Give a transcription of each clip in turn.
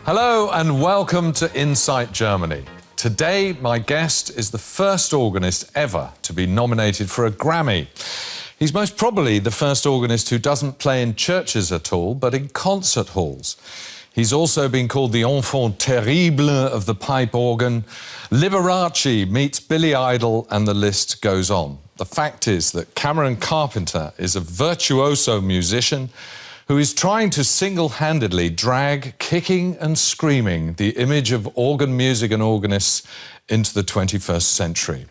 Hello and welcome to Insight Germany. Today, my guest is the first organist ever to be nominated for a Grammy. He's most probably the first organist who doesn't play in churches at all, but in concert halls. He's also been called the enfant terrible of the pipe organ. Liberace meets Billy Idol, and the list goes on. The fact is that Cameron Carpenter is a virtuoso musician who is trying to single-handedly drag, kicking and screaming, the image of organ music and organists into the 21st century.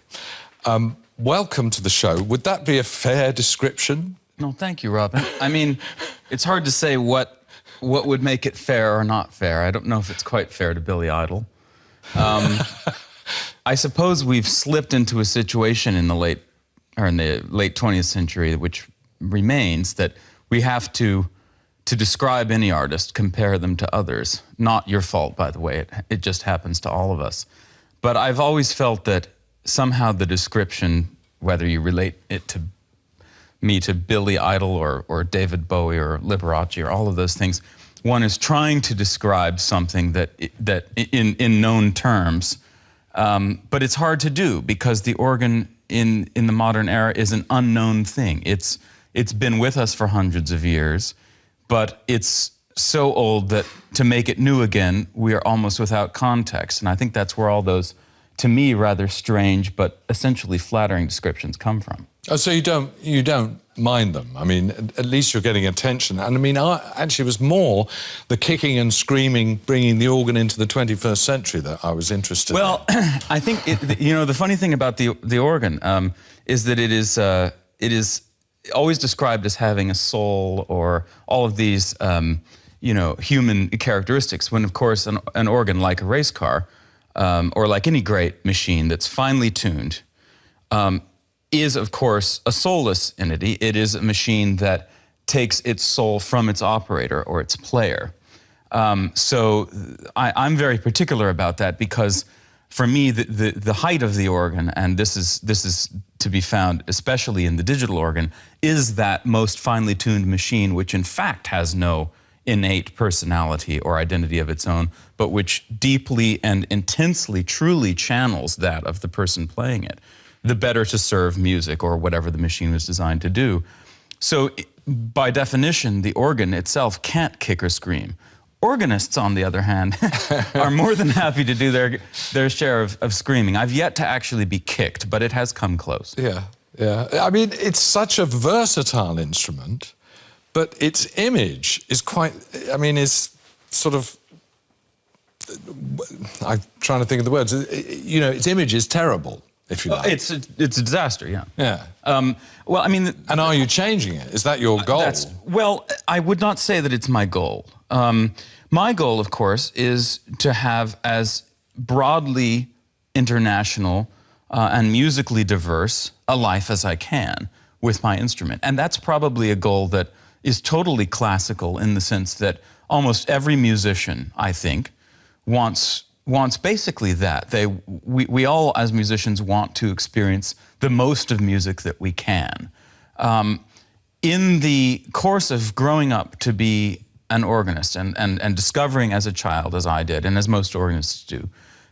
Welcome to the show. Would that be a fair description? No, thank you, Robin. I mean, it's hard to say what would make it fair or not fair. I don't know if it's quite fair to Billy Idol. I suppose we've slipped into a situation in the late 20th century, which remains, that we have to describe any artist, compare them to others. Not your fault, by the way. It just happens to all of us. But I've always felt that somehow the description, whether you relate it to me to Billy Idol or David Bowie or Liberace or all of those things, one is trying to describe something that in known terms, but it's hard to do because the organ in the modern era is an unknown thing. It's been with us for hundreds of years, but it's so old that to make it new again, we are almost without context. And I think that's where all those, to me, rather strange but essentially flattering descriptions come from. Oh, so you don't mind them? I mean, at least you're getting attention. And I mean, actually, it was more the kicking and screaming, bringing the organ into the 21st century that I was interested in. Well, I think, the funny thing about the organ is that it is always described as having a soul or all of these, human characteristics, when, of course, an organ, like a race car, or like any great machine that's finely tuned, is, of course, a soulless entity. It is a machine that takes its soul from its operator or its player. So I'm very particular about that because, for me, the height of the organ, and this is to be found especially in the digital organ, is that most finely tuned machine, which in fact has no innate personality or identity of its own, but which deeply and intensely, truly channels that of the person playing it, the better to serve music or whatever the machine was designed to do. So by definition, the organ itself can't kick or scream. Organists, on the other hand, are more than happy to do their share of screaming. I've yet to actually be kicked, but it has come close. Yeah. I mean, it's such a versatile instrument, but its image is is sort of, I'm trying to think of the words, its image is terrible, if you like. It's a disaster, yeah. Yeah. Well, I mean... And are you changing it? Is that your goal? Well, I would not say that it's my goal. My goal, of course, is to have as broadly international and musically diverse a life as I can with my instrument. And that's probably a goal that is totally classical in the sense that almost every musician, I think, wants basically that. We all, as musicians, want to experience the most of music that we can. In the course of growing up to be an organist and discovering as a child, as I did, and as most organists do,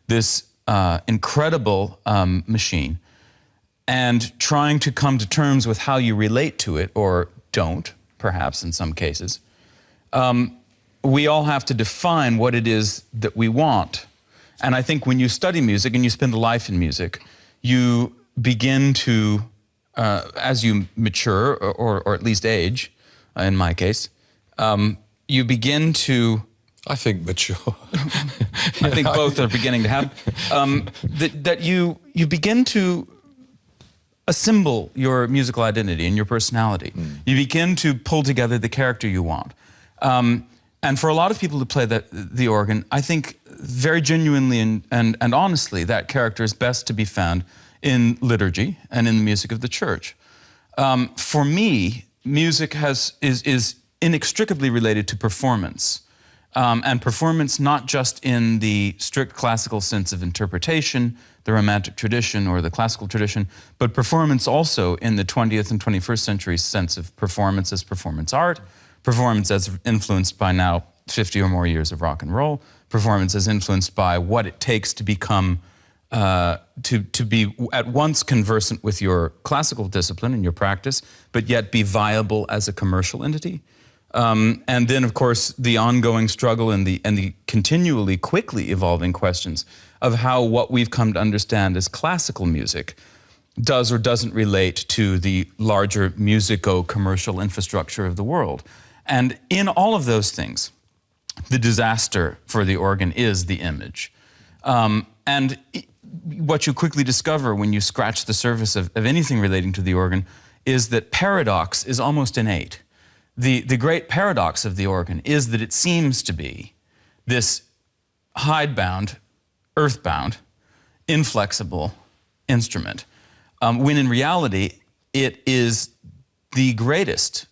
this incredible machine, and trying to come to terms with how you relate to it, or don't, perhaps in some cases, we all have to define what it is that we want. And I think when you study music and you spend a life in music, you begin to, as you mature, or at least age, in my case, you begin to... I think mature. I think both are beginning to happen. That you begin to assemble your musical identity and your personality. You begin to pull together the character you want. And for a lot of people who play the organ, I think very genuinely and honestly, that character is best to be found in liturgy and in the music of the church. For me, music is inextricably related to performance. And performance not just in the strict classical sense of interpretation, the Romantic tradition or the classical tradition, but performance also in the 20th and 21st century sense of performance as performance art, performance as influenced by now 50 or more years of rock and roll, performance is influenced by what it takes to become, to be at once conversant with your classical discipline and your practice, but yet be viable as a commercial entity. And then, of course, the ongoing struggle and the continually quickly evolving questions of how what we've come to understand as classical music does or doesn't relate to the larger musico-commercial infrastructure of the world. And in all of those things, the disaster for the organ is the image. What you quickly discover when you scratch the surface of anything relating to the organ is that paradox is almost innate. The great paradox of the organ is that it seems to be this hidebound, earthbound, inflexible instrument, when in reality it is the greatest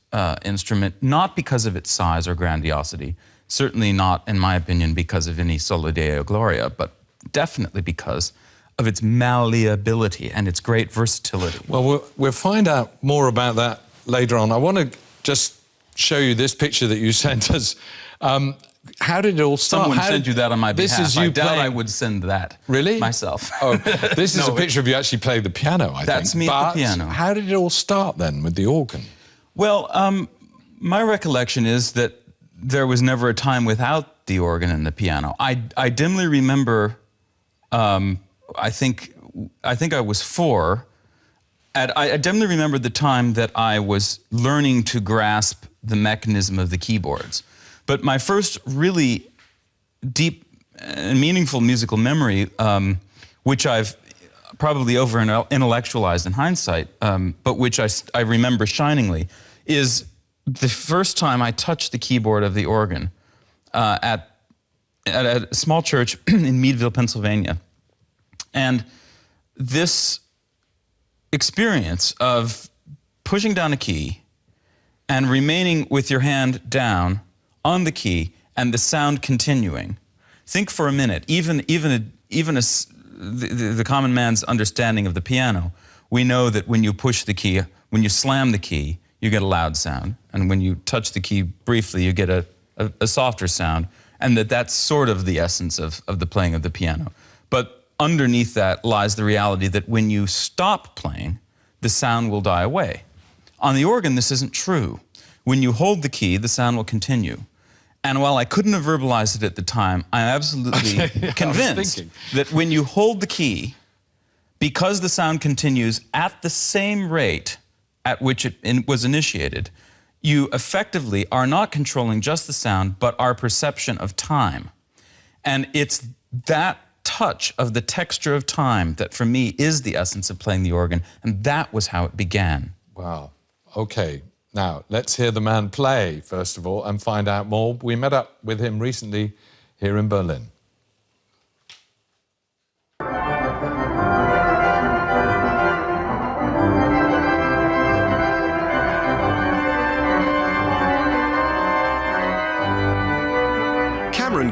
instrument, not because of its size or grandiosity, certainly not, in my opinion, because of any soli deo gloria, but definitely because of its malleability and its great versatility. Well, we'll find out more about that later on. I want to just show you this picture that you sent us. How did it all start? Someone sent you that on my behalf. This is you I doubt playing... I would send that. Really? Myself. Oh, this is a picture of you actually playing the piano, I think. That's me at the piano. How did it all start then with the organ? Well, my recollection is that there was never a time without the organ and the piano. I dimly remember, I think I was 4. I dimly remember the time that I was learning to grasp the mechanism of the keyboards. But my first really deep and meaningful musical memory, which I've probably over-intellectualized in hindsight, but which I remember shiningly, is the first time I touched the keyboard of the organ at a small church in Meadville, Pennsylvania. And this experience of pushing down a key and remaining with your hand down on the key and the sound continuing. Think for a minute, even the common man's understanding of the piano, we know that when you push the key, when you slam the key, you get a loud sound. And when you touch the key briefly, you get a softer sound. And that's sort of the essence of the playing of the piano. But underneath that lies the reality that when you stop playing, the sound will die away. On the organ, this isn't true. When you hold the key, the sound will continue. And while I couldn't have verbalized it at the time, I'm absolutely convinced that when you hold the key, because the sound continues at the same rate at which it was initiated, you effectively are not controlling just the sound, but our perception of time. And it's that touch of the texture of time that, for me, is the essence of playing the organ, and that was how it began. Wow. Okay. Now, let's hear the man play, first of all, and find out more. We met up with him recently here in Berlin.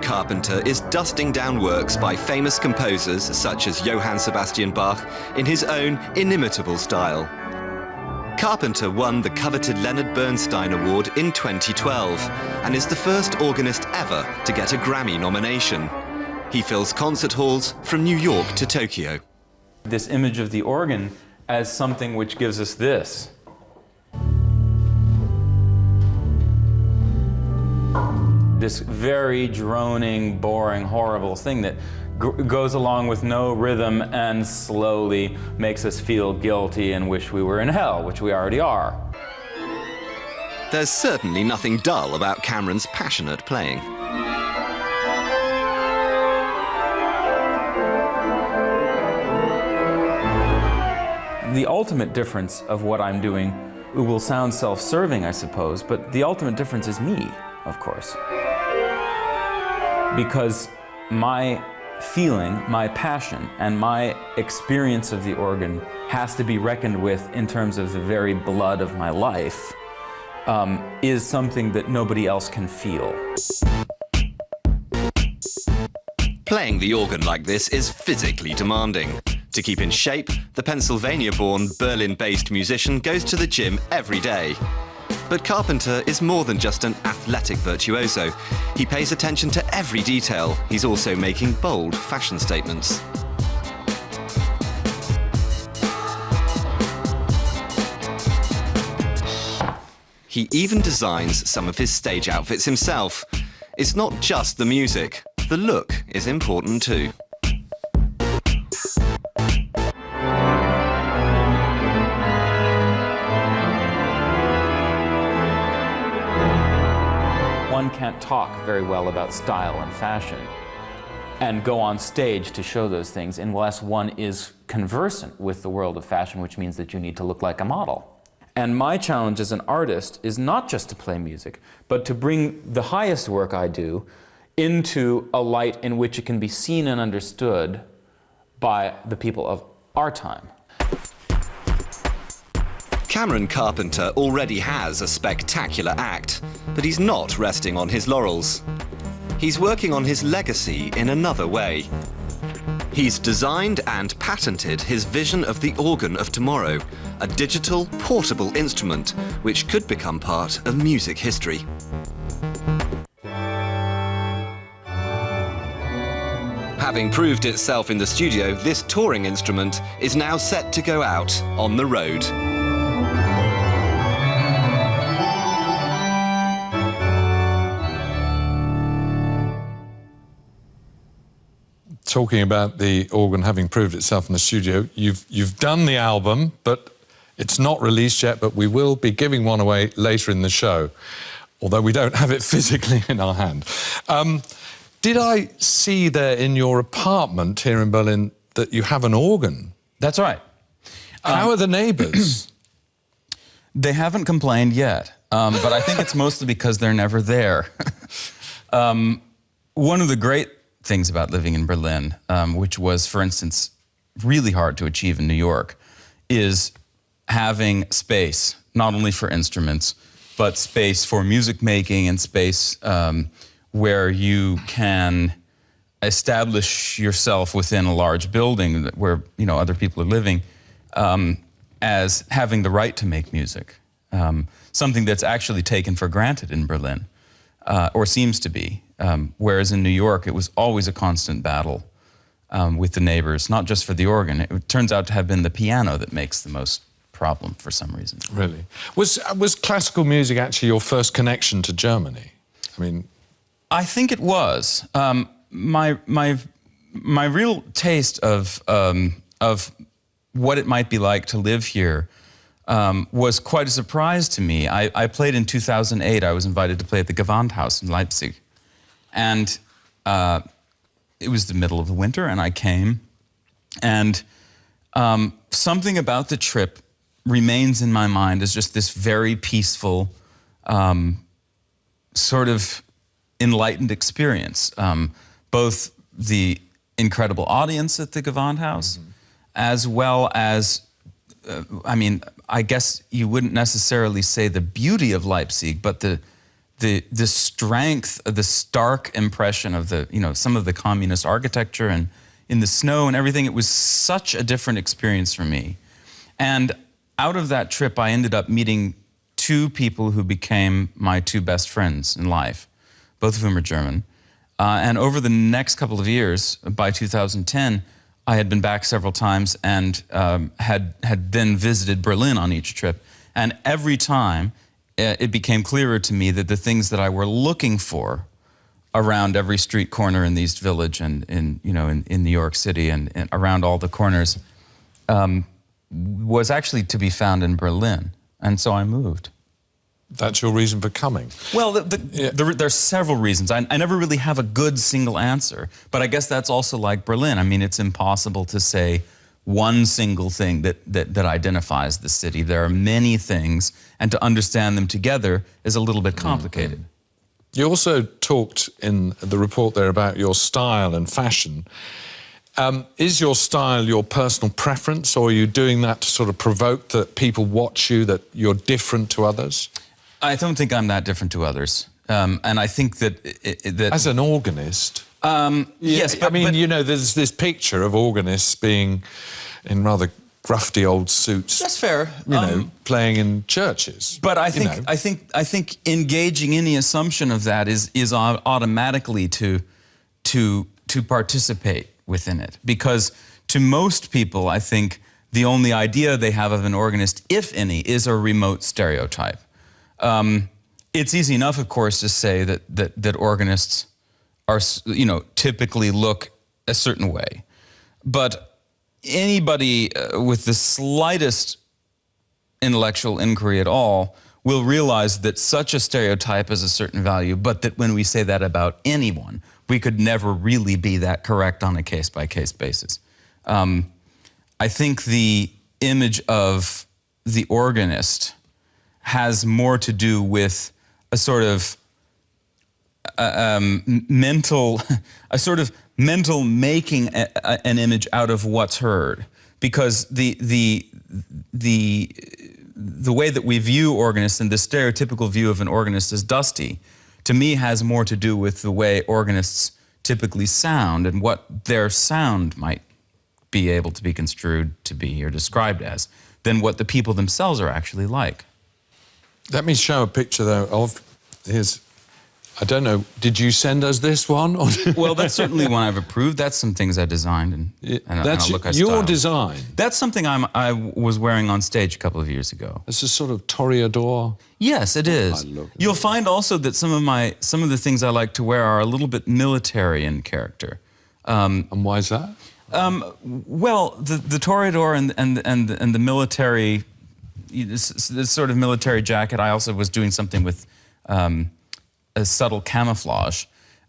Carpenter is dusting down works by famous composers such as Johann Sebastian Bach in his own inimitable style. Carpenter won the coveted Leonard Bernstein Award in 2012 and is the first organist ever to get a Grammy nomination. He fills concert halls from New York to Tokyo. This image of the organ as something which gives us this. This very droning, boring, horrible thing that goes along with no rhythm and slowly makes us feel guilty and wish we were in hell, which we already are. There's certainly nothing dull about Cameron's passionate playing. The ultimate difference of what I'm doing, it will sound self-serving, I suppose, but the ultimate difference is me, of course. Because my feeling, my passion, and my experience of the organ has to be reckoned with in terms of the very blood of my life, is something that nobody else can feel. Playing the organ like this is physically demanding. To keep in shape, the Pennsylvania-born, Berlin-based musician goes to the gym every day. But Carpenter is more than just an athletic virtuoso. He pays attention to every detail. He's also making bold fashion statements. He even designs some of his stage outfits himself. It's not just the music. The look is important too. One can't talk very well about style and fashion and go on stage to show those things unless one is conversant with the world of fashion, which means that you need to look like a model. And my challenge as an artist is not just to play music, but to bring the highest work I do into a light in which it can be seen and understood by the people of our time. Cameron Carpenter already has a spectacular act, but he's not resting on his laurels. He's working on his legacy in another way. He's designed and patented his vision of the organ of tomorrow, a digital, portable instrument which could become part of music history. Having proved itself in the studio, this touring instrument is now set to go out on the road. Talking about the organ having proved itself in the studio, you've done the album, but it's not released yet, but we will be giving one away later in the show, although we don't have it physically in our hand. Did I see there in your apartment here in Berlin that you have an organ? That's right. How are the neighbours? They haven't complained yet, but I think it's mostly because they're never there. One of the great things about living in Berlin, which was, for instance, really hard to achieve in New York, is having space, not only for instruments, but space for music making and space where you can establish yourself within a large building where, you know, other people are living, as having the right to make music. Something that's actually taken for granted in Berlin, or seems to be. Whereas in New York, it was always a constant battle with the neighbors, not just for the organ. It turns out to have been the piano that makes the most problem for some reason. Really? Was classical music actually your first connection to Germany? I mean, I think it was. My real taste of what it might be like to live here was quite a surprise to me. I played in 2008. I was invited to play at the Gewandhaus in Leipzig. And it was the middle of the winter, and I came. And something about the trip remains in my mind as just this very peaceful, sort of enlightened experience. Both the incredible audience at the Gewandhaus, as well as, I mean, I guess you wouldn't necessarily say the beauty of Leipzig, but the strength, the stark impression of the, you know, some of the communist architecture and in the snow and everything. It was such a different experience for me. And out of that trip, I ended up meeting two people who became my two best friends in life, both of whom are German. And over the next couple of years, by 2010, I had been back several times and had then visited Berlin on each trip. And every time, it became clearer to me that the things that I were looking for around every street corner in the East Village and in New York City and around all the corners was actually to be found in Berlin. And so I moved. That's your reason for coming? Well, there's several reasons. I never really have a good single answer, but I guess that's also like Berlin. I mean, it's impossible to say one single thing that identifies the city. There are many things, and to understand them together is a little bit complicated. You also talked in the report there about your style and fashion. Is your style your personal preference, or are you doing that to sort of provoke that people watch you, that you're different to others? I don't think I'm that different to others. And I think that... As an organist... yes, I mean, you know, there's this picture of organists being in rather grufty old suits. That's fair. You know, playing in churches. But I you think know. I think engaging any assumption of that is automatically to participate within it, because to most people, I think the only idea they have of an organist, if any, is a remote stereotype. It's easy enough, of course, to say that organists are, you know, typically look a certain way, but anybody with the slightest intellectual inquiry at all will realize that such a stereotype has a certain value, but that when we say that about anyone, we could never really be that correct on a case-by-case basis. I think the image of the organist has more to do with a sort of mental making an image out of what's heard, because the way that we view organists and the stereotypical view of an organist as dusty, to me, has more to do with the way organists typically sound and what their sound might be able to be construed to be or described as, than what the people themselves are actually like. Let me show a picture, though, of his... I don't know, did you send us this one? Or Well, that's certainly one I've approved. That's some things I designed and that's a look I your styled. design? That's something I was wearing on stage a couple of years ago. It's a sort of toreador. Yes, it is. You'll find also that some of the things I like to wear are a little bit military in character. And why is that? Well, the toreador and the military, this sort of military jacket. I also was doing something with a subtle camouflage.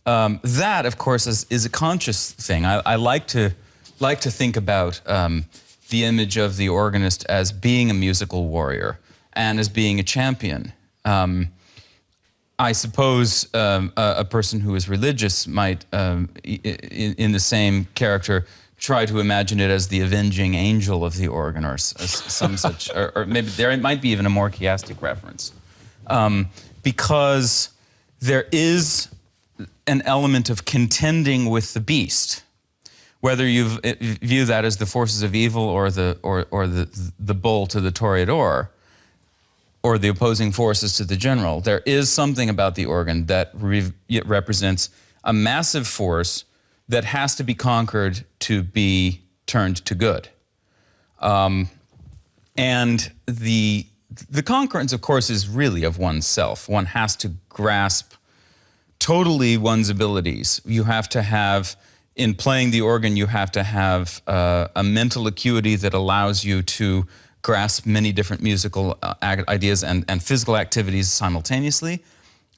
That, of course, is a conscious thing. I like to think about the image of the organist as being a musical warrior and as being a champion. I suppose a person who is religious might, in the same character, try to imagine it as the avenging angel of the organ, or some such, or maybe there might be even a more chiastic reference, because there is an element of contending with the beast, whether you view that as the forces of evil or the bull to the toreador, or the opposing forces to the general. There is something about the organ that represents a massive force that has to be conquered to be turned to good. And the conquerance, of course, is really of oneself. One has to grasp totally one's abilities. You have to have, in playing the organ, you have to have a mental acuity that allows you to grasp many different musical ideas and physical activities simultaneously.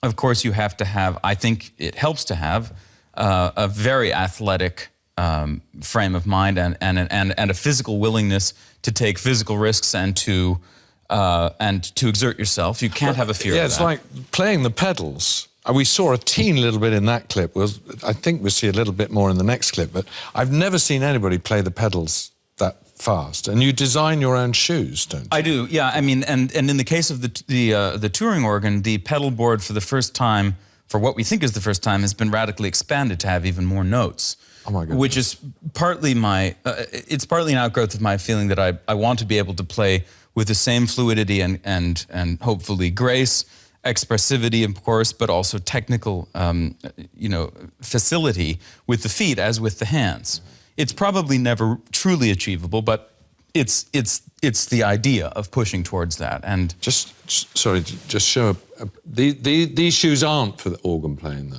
Of course, you have to have, I think it helps to have, a very athletic frame of mind and a physical willingness to take physical risks and to exert yourself. You can't have a fear of that. Yeah, it's like playing the pedals. We saw a teeny little bit in that clip. I think we'll see a little bit more in the next clip, but I've never seen anybody play the pedals that fast. And you design your own shoes, don't you? I do, yeah. I mean, and in the case of the Turing organ, the pedal board for the first time, for what we think is the first time, has been radically expanded to have even more notes. Oh my goodness. Which is partly it's partly an outgrowth of my feeling that I want to be able to play with the same fluidity and hopefully grace, expressivity, of course, but also technical, facility with the feet as with the hands. It's probably never truly achievable, but it's the idea of pushing towards that. And just show these shoes aren't for the organ playing, though.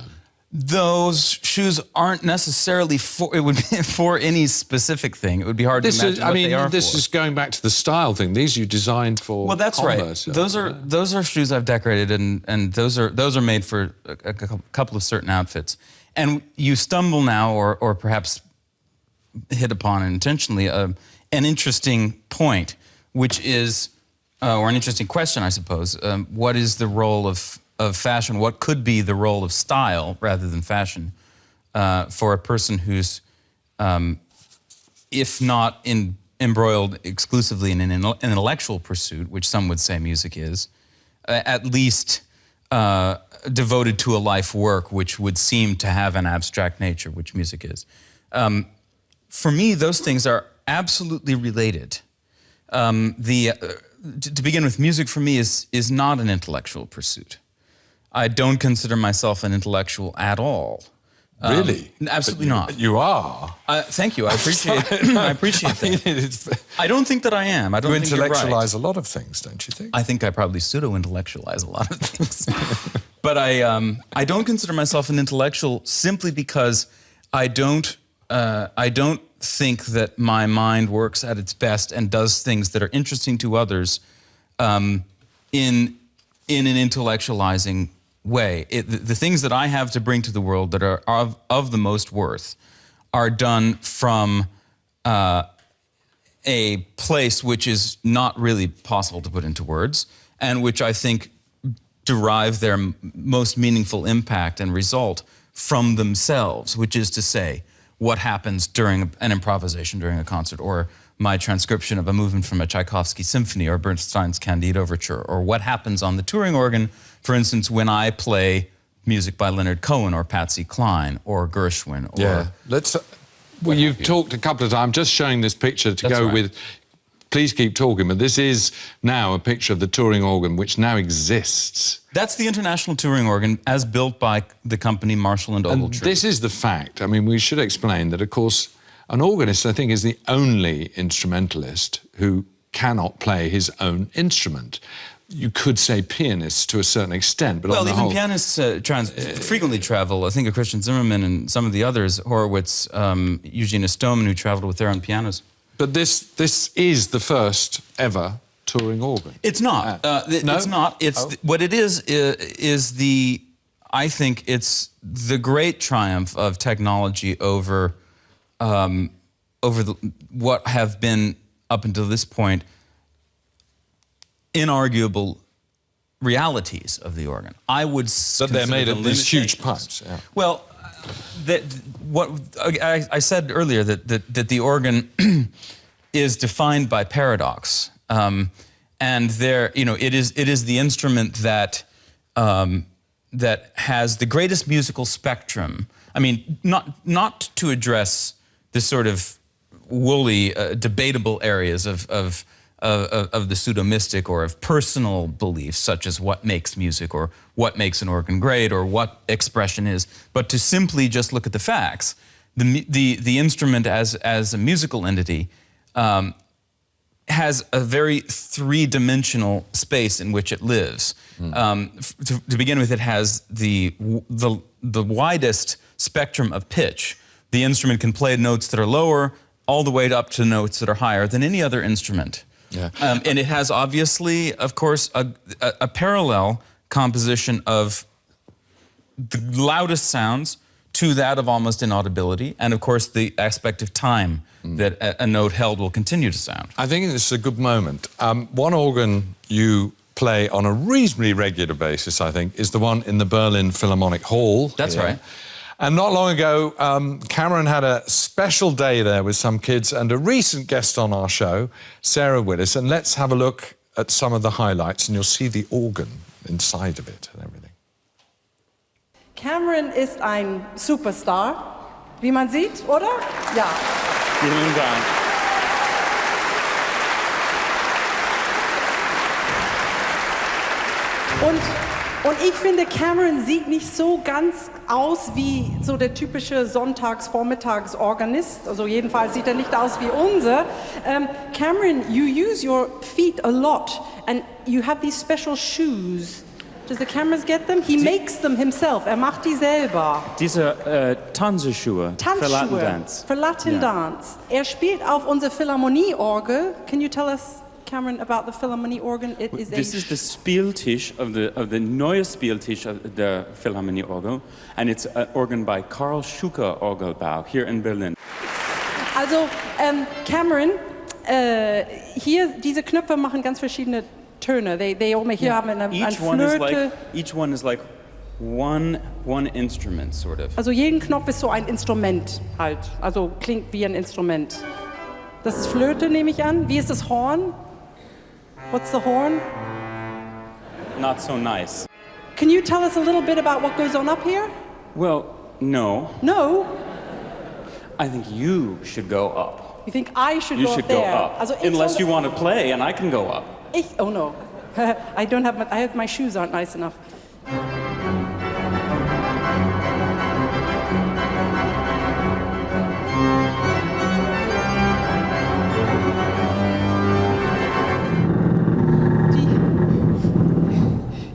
Those shoes aren't necessarily for any specific thing. It would be hard to imagine what they are for. This is going back to the style thing. These you designed for. Well, that's Converse, right. Those are shoes I've decorated, and those are made for a couple of certain outfits. And you stumble now, or perhaps hit upon intentionally, an interesting point, which is, or an interesting question, I suppose. What is the role of fashion? What could be the role of style rather than fashion for a person who's, if not embroiled exclusively in an intellectual pursuit, which some would say music is, at least devoted to a life work which would seem to have an abstract nature, which music is. For me, those things are absolutely related. To begin with, music for me is not an intellectual pursuit. I don't consider myself an intellectual at all. Really? Absolutely not. You are. Thank you. I appreciate. I appreciate that. I don't think that I am. I don't think you're right. You intellectualize a lot of things, don't you think? I think I probably pseudo-intellectualize a lot of things. But I don't consider myself an intellectual simply because I don't think that my mind works at its best and does things that are interesting to others in an intellectualizing way. The things that I have to bring to the world that are of the most worth are done from a place which is not really possible to put into words, and which I think derive their most meaningful impact and result from themselves, which is to say, what happens during an improvisation during a concert, or my transcription of a movement from a Tchaikovsky symphony or Bernstein's Candide Overture, or what happens on the Turing organ, for instance, when I play music by Leonard Cohen or Patsy Cline or Gershwin. Or yeah, well, you've talked a couple of times, just showing this picture to go with, please keep talking, but this is now a picture of the Turing organ, which now exists. That's the International Turing Organ, as built by the company Marshall and Ogletree. And this is the fact. I mean, we should explain that, of course, an organist, I think, is the only instrumentalist who cannot play his own instrument. You could say pianists to a certain extent, but well, on the even whole, pianists frequently travel. I think of Christian Zimmerman and some of the others, Horowitz, Eugenia Stoneman, who traveled with their own pianos. But this is the first ever Turing organ. It's not. No? It's not. It's what it is the. I think it's the great triumph of technology over what have been up until this point inarguable realities of the organ. I would. But they're made of these huge pipes. Yeah. Well, I said earlier that the organ is defined by paradox, and there, it is the instrument that that has the greatest musical spectrum. I mean, not to address the sort of woolly, debatable areas of the pseudo-mystic or of personal beliefs, such as what makes music or what makes an organ great or what expression is, but to simply just look at the facts. The instrument as a musical entity has a very three-dimensional space in which it lives. To begin with, it has the widest spectrum of pitch. The instrument can play notes that are lower all the way up to notes that are higher than any other instrument. Yeah. And it has obviously, of course, a parallel composition of the loudest sounds to that of almost inaudibility, and of course the aspect of time that a note held will continue to sound. I think this is a good moment. One organ you play on a reasonably regular basis, I think, is the one in the Berlin Philharmonic Hall. That's right. And not long ago, Cameron had a special day there with some kids and a recent guest on our show, Sarah Willis. And let's have a look at some of the highlights, and you'll see the organ inside of it and everything. Cameron ist ein Superstar, wie man sieht, oder? Ja. Vielen Dank. Und ich finde, Cameron sieht nicht so ganz aus wie so der typische Sonntags-Vormittags-Organist. Also jedenfalls sieht er nicht aus wie unser. Cameron, you use your feet a lot and you have these special shoes. Does the cameras get them? He makes them himself. Er macht die selber. Diese Tanzschuhe für Latin Dance. Für Latin Dance. Er spielt auf unserer Philharmonie-Orgel. Can you tell us, Cameron, about the Philharmonie organ? This is the Spieltisch of the neue Spieltisch of the Philharmonie organ, and it's an organ by Karl Schuker Orgelbau here in Berlin. Also, Cameron, hier diese Knöpfe machen ganz verschiedene Töne. They all make. Hier haben wir eine Flöte. Each one is like one instrument, sort of. Also jeden Knopf ist so ein Instrument halt. Also klingt wie ein Instrument. Das ist Flöte, nehme ich an. Wie ist das Horn? What's the horn? Not so nice. Can you tell us a little bit about what goes on up here? Well, no. No. I think you should go up. You think I should You go should up go there? up. Also, Unless you want to play, and I can go up. Oh no, I don't have. My shoes aren't nice enough.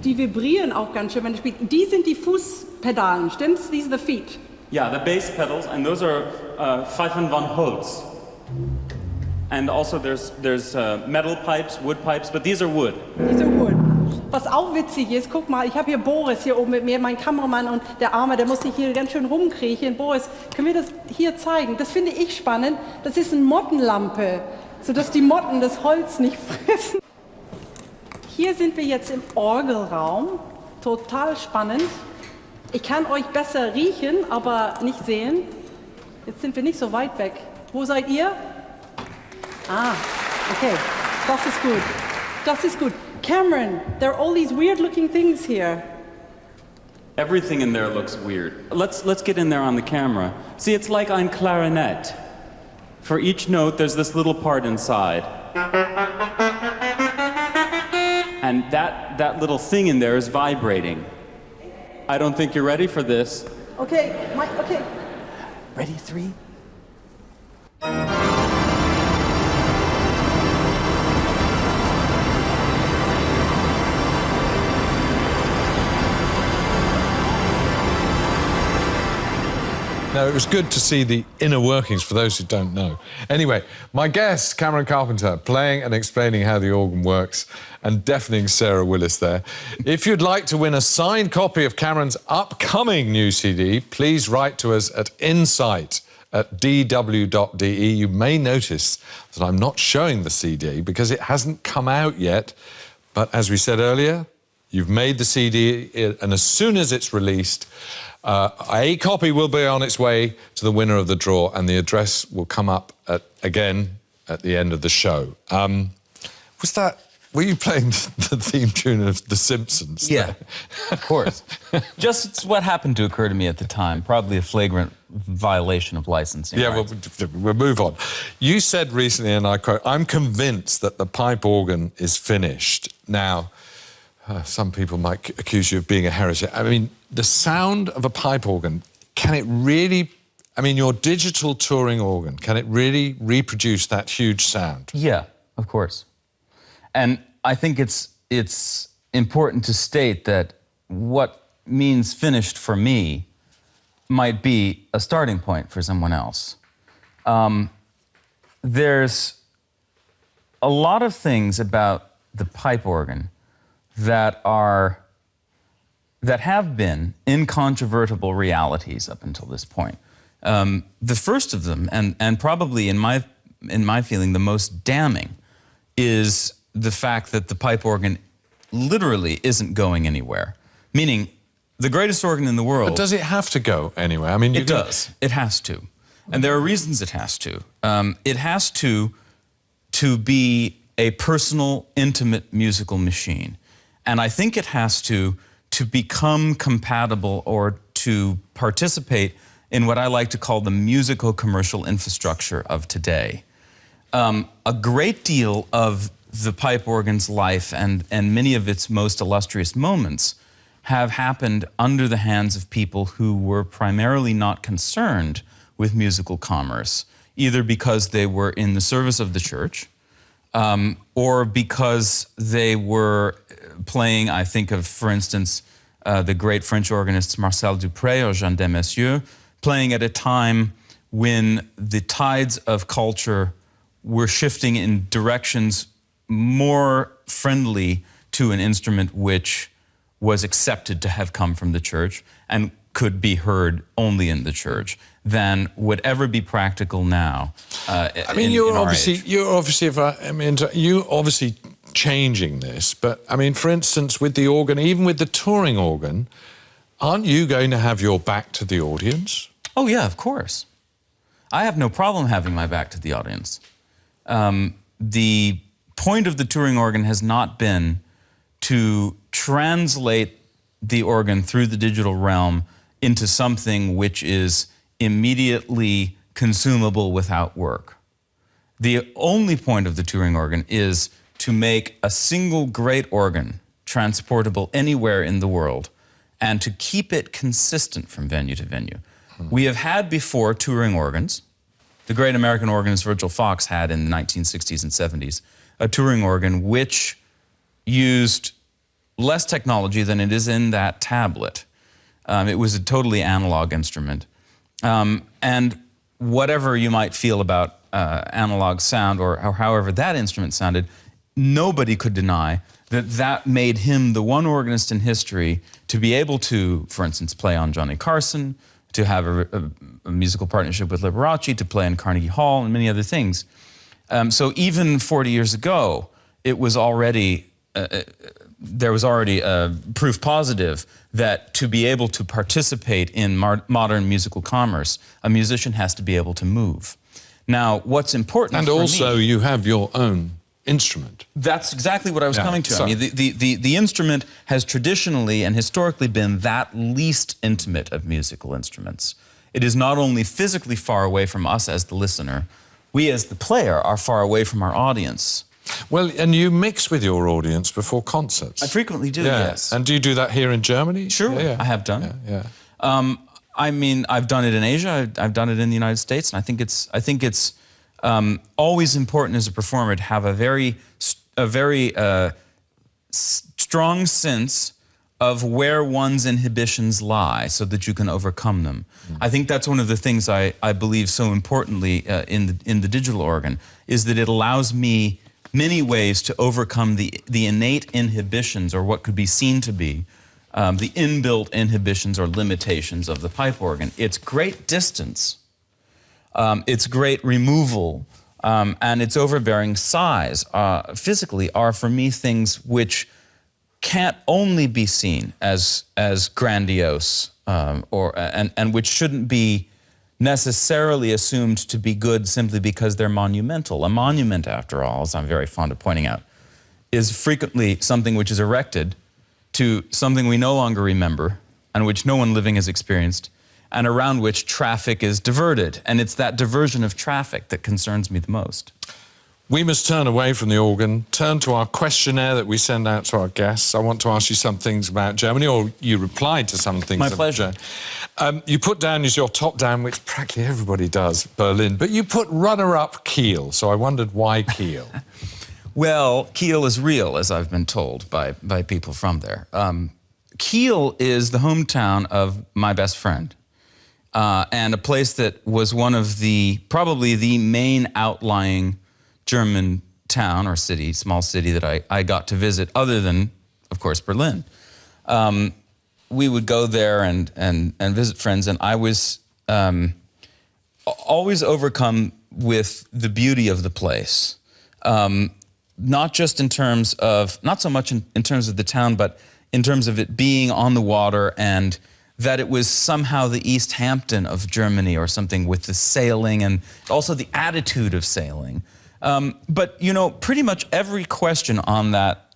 Die vibrieren auch ganz schön, wenn du spielst. Die sind die Fußpedalen, stimmt's? These are the feet. Yeah, the bass pedals, and those are Pfeifen von Holz. And also there's metal pipes, wood pipes, but these are wood. These are wood. Was auch witzig ist, guck mal, ich habe hier Boris hier oben mit mir, mein Kameramann, und der Arme, der muss sich hier ganz schön rumkriechen. Boris, können wir das hier zeigen? Das finde ich spannend. Das ist eine Mottenlampe, sodass die Motten das Holz nicht fressen. Hier sind wir jetzt im Orgelraum. Total spannend. Ich kann euch besser riechen, aber nicht sehen. Jetzt sind wir nicht so weit weg. Wo seid ihr? Ah, okay. Das ist gut. Das ist gut. Cameron, there are all these weird-looking things here. Everything in there looks weird. Let's get in there on the camera. See, it's like on clarinet. For each note, there's this little part inside. And that little thing in there is vibrating. I don't think you're ready for this. Okay, okay. Ready, 3? No, it was good to see the inner workings for those who don't know. Anyway, my guest, Cameron Carpenter, playing and explaining how the organ works, and deafening Sarah Willis there. If you'd like to win a signed copy of Cameron's upcoming new CD, please write to us at insight@dw.de. You may notice that I'm not showing the CD because it hasn't come out yet. But as we said earlier, you've made the CD, and as soon as it's released, a copy will be on its way to the winner of the draw, and the address will come up again at the end of the show. Were you playing the theme tune of The Simpsons? Yeah, of course. Just what happened to occur to me at the time, probably a flagrant violation of licensing rights. We'll move on. You said recently, and I quote, "I'm convinced that the pipe organ is finished." Now, some people might accuse you of being a heretic. I mean, the sound of a pipe organ, can it really, I mean, your digital Turing organ, can it really reproduce that huge sound? Yeah, of course. And I think it's important to state that what means finished for me might be a starting point for someone else. There's a lot of things about the pipe organ that have been incontrovertible realities up until this point. The first of them, and probably in my feeling the most damning, is the fact that the pipe organ literally isn't going anywhere. Meaning, the greatest organ in the world... But does it have to go anywhere? I mean, it does. It has to. And there are reasons it has to. It has to be a personal, intimate musical machine. And I think it has to become compatible or to participate in what I like to call the musical commercial infrastructure of today. A great deal of the pipe organ's life and many of its most illustrious moments have happened under the hands of people who were primarily not concerned with musical commerce, either because they were in the service of the church, or because they were playing, I think of, for instance, the great French organists Marcel Dupré or Jean Demessieux, playing at a time when the tides of culture were shifting in directions more friendly to an instrument which was accepted to have come from the church and could be heard only in the church than would ever be practical now. I mean, you're obviously changing this, but I mean, for instance, with the organ, even with the Turing organ, aren't you going to have your back to the audience? Oh yeah, of course. I have no problem having my back to the audience. The point of the Turing organ has not been to translate the organ through the digital realm into something which is immediately consumable without work. The only point of the Turing organ is to make a single great organ transportable anywhere in the world and to keep it consistent from venue to venue. We have had before Turing organs. The great American organist Virgil Fox had in the 1960s and 70s a Turing organ which used less technology than it is in that tablet. It was a totally analog instrument. And whatever you might feel about analog sound or however that instrument sounded, nobody could deny that that made him the one organist in history to be able to, for instance, play on Johnny Carson, to have a musical partnership with Liberace, to play in Carnegie Hall, and many other things. So even 40 years ago, it was already, there was already proof positive that to be able to participate in modern musical commerce, a musician has to be able to move. Now, what's important and for also me, you have your own instrument. That's exactly what I was coming to. So, I mean, the instrument has traditionally and historically been that least intimate of musical instruments. It is not only physically far away from us as the listener, we as the player are far away from our audience. Well, and you mix with your audience before concerts. I frequently do, Yeah. yes. And do you do that here in Germany? Sure, Yeah. I have done. Yeah. I mean, I've done it in Asia, I've done it in the United States, and I think it's always important as a performer to have a very strong sense of where one's inhibitions lie so that you can overcome them. I think that's one of the things I believe so importantly in the digital organ, is that it allows me many ways to overcome the innate inhibitions, or what could be seen to be the inbuilt inhibitions or limitations of the pipe organ. Its great distance, its great removal, and its overbearing size physically are for me things which can't only be seen as grandiose and which shouldn't be necessarily assumed to be good simply because they're monumental. A monument, after all, as I'm very fond of pointing out, is frequently something which is erected to something we no longer remember and which no one living has experienced, and around which traffic is diverted. And it's that diversion of traffic that concerns me the most. We must turn away from the organ, turn to our questionnaire that we send out to our guests. I want to ask you some things about Germany, or you replied to some things. My about pleasure. You put down as your top down, which practically everybody does, Berlin, but you put runner-up Kiel, so I wondered why Kiel? Well, Kiel is real, as I've been told by people from there. Kiel is the hometown of my best friend, and a place that was one of probably the main outlying German town or city, small city that I got to visit, other than, of course, Berlin. We would go there and visit friends, and I was always overcome with the beauty of the place. Not just in terms of, not so much in terms of the town, but in terms of it being on the water, and that it was somehow the East Hampton of Germany or something, with the sailing and also the attitude of sailing. But, you know, pretty much every question on that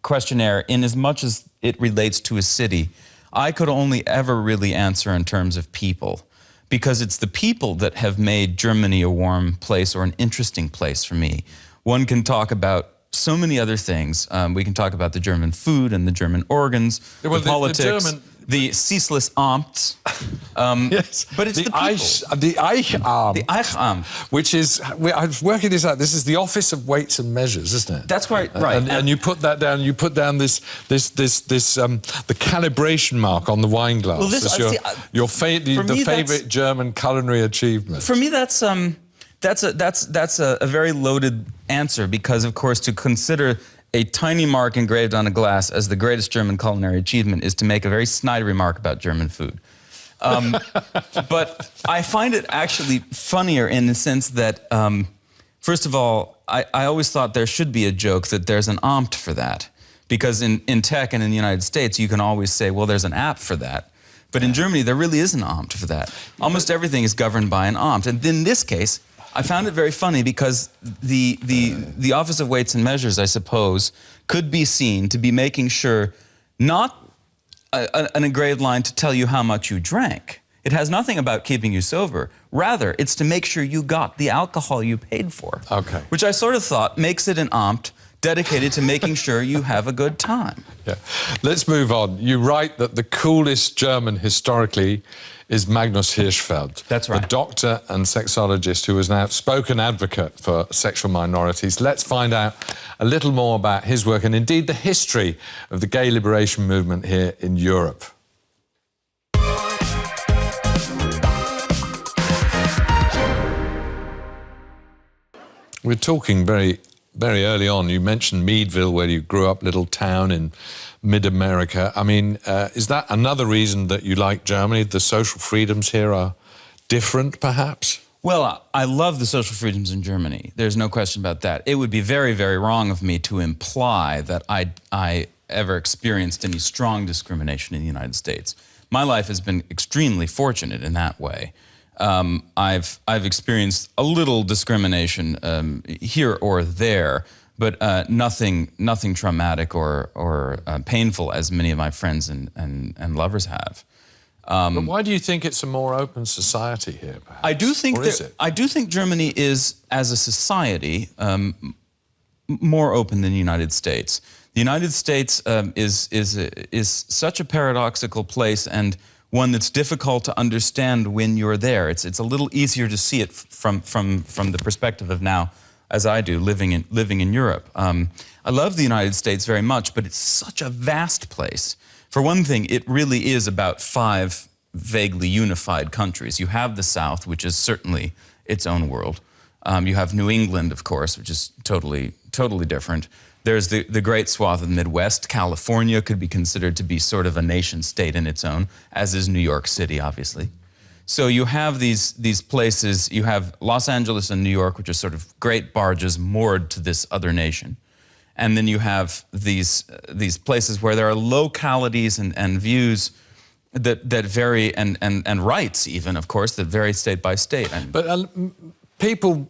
questionnaire, in as much as it relates to a city, I could only ever really answer in terms of people, because it's the people that have made Germany a warm place or an interesting place for me. One can talk about so many other things. We can talk about the German food and the German organs, Well, the politics, the ceaseless Amts. Yes. But it's the people. The Eichamt. The Eichamt. Which is, I was working this out, this is the Office of Weights and Measures, isn't it? That's right, right. And you put that down, the calibration mark on the wine glass. Well, this, your favorite German culinary achievement. For me, that's a very loaded answer, because, of course, to consider a tiny mark engraved on a glass as the greatest German culinary achievement is to make a very snide remark about German food. But I find it actually funnier in the sense that, first of all, I always thought there should be a joke that there's an Amt for that. Because in tech and in the United States, you can always say, well, there's an app for that. But in Germany, there really is an Amt for that. Almost everything is governed by an Amt. And in this case, I found it very funny because the Office of Weights and Measures, I suppose, could be seen to be making sure not an engraved line to tell you how much you drank, It has nothing about keeping you sober. Rather, it's to make sure you got the alcohol you paid for. Okay. Which I sort of thought makes it an ampt dedicated to making sure you have a good time. Yeah. Let's move on. You write that the coolest German historically is Magnus Hirschfeld. That's right. The doctor and sexologist who was an outspoken advocate for sexual minorities. Let's find out a little more about his work and indeed the history of the gay liberation movement here in Europe. We're talking very early on. You mentioned Meadville, where you grew up, little town in mid-America. I mean, is that another reason that you like Germany? The social freedoms here are different, perhaps? Well, I love the social freedoms in Germany. There's no question about that. It would be very, very wrong of me to imply that I ever experienced any strong discrimination in the United States. My life has been extremely fortunate in that way. I've experienced a little discrimination here or there, but nothing traumatic or painful as many of my friends and lovers have. But why do you think it's a more open society here, perhaps? I do think I do think Germany is, as a society, more open than the United States. The United States is such a paradoxical place and one that's difficult to understand when you're there. It's a little easier to see it from the perspective of now, as I do, living in Europe. I love the United States very much, but it's such a vast place. For one thing, it really is about 5 vaguely unified countries. You have the South, which is certainly its own world. You have New England, of course, which is totally different. There's the great swath of the Midwest. California could be considered to be sort of a nation state in its own, as is New York City, obviously. So you have these places. You have Los Angeles and New York, which are sort of great barges moored to this other nation. And then you have these places where there are localities and views that vary, and rights even, of course, that vary state by state. But people...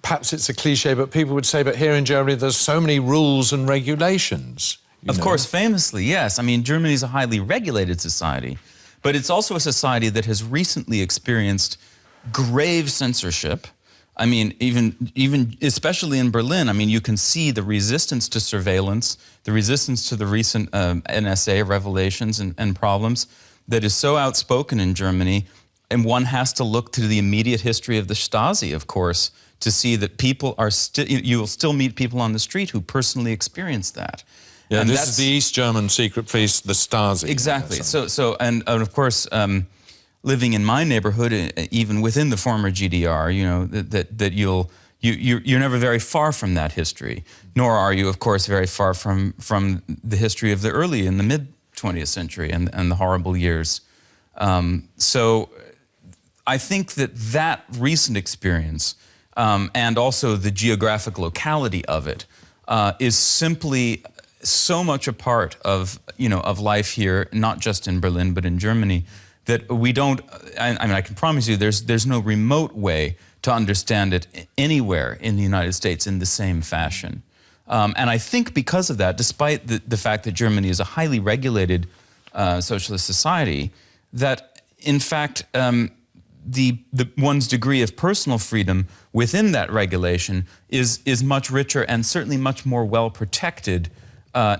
perhaps it's a cliche, but people would say, but here in Germany, there's so many rules and regulations. Of course, famously, yes. I mean, Germany is a highly regulated society, but it's also a society that has recently experienced grave censorship. I mean, even especially in Berlin, I mean, you can see the resistance to surveillance, the resistance to the recent NSA revelations and problems that is so outspoken in Germany. And one has to look to the immediate history of the Stasi, of course, to see that people are still, you will still meet people on the street who personally experience that. Yeah, and this is the East German secret police, the Stasi. Exactly. And of course, living in my neighborhood, even within the former GDR, you know, that you're never very far from that history. Nor are you, of course, very far from the history of the early and the mid-20th century and the horrible years. So I think that recent experience and also the geographic locality of it is simply so much a part of life here, not just in Berlin but in Germany, that we don't. I mean, I can promise you, there's no remote way to understand it anywhere in the United States in the same fashion. And I think because of that, despite the fact that Germany is a highly regulated socialist society, that in fact one's degree of personal freedom within that regulation is much richer and certainly much more well protected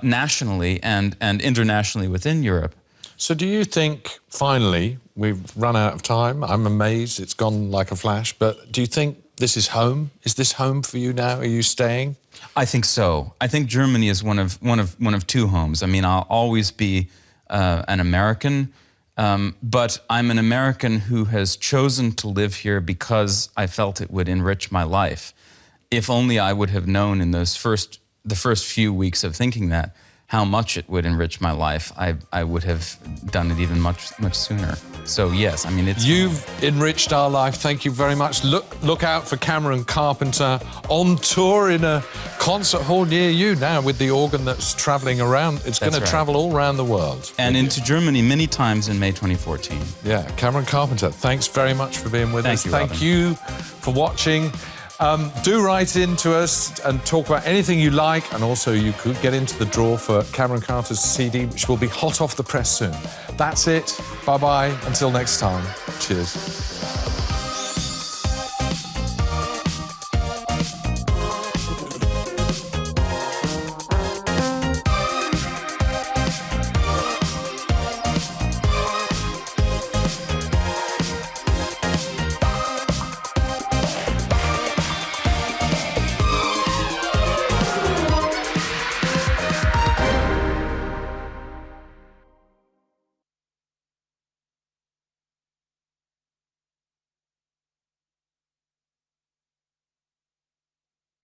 nationally and internationally within Europe. So do you think, finally, we've run out of time, I'm amazed, it's gone like a flash, but do you think this is home? Is this home for you now? Are you staying? I think so. I think Germany is one of 2 homes. I mean, I'll always be an American, but I'm an American who has chosen to live here because I felt it would enrich my life. If only I would have known in the first few weeks of thinking that, how much it would enrich my life, I would have done it even much sooner. So yes, I mean, it's... You've enriched our life. Thank you very much. Look out for Cameron Carpenter on tour in a concert hall near you now with the organ that's travelling around. It's going to travel all around the world. And into Germany many times in May 2014. Yeah, Cameron Carpenter, thanks very much for being with us. Thank you, Thank you for watching. Do write in to us and talk about anything you like, and also you could get into the draw for Cameron Carter's CD, which will be hot off the press soon. That's it. Bye-bye. Until next time. Cheers.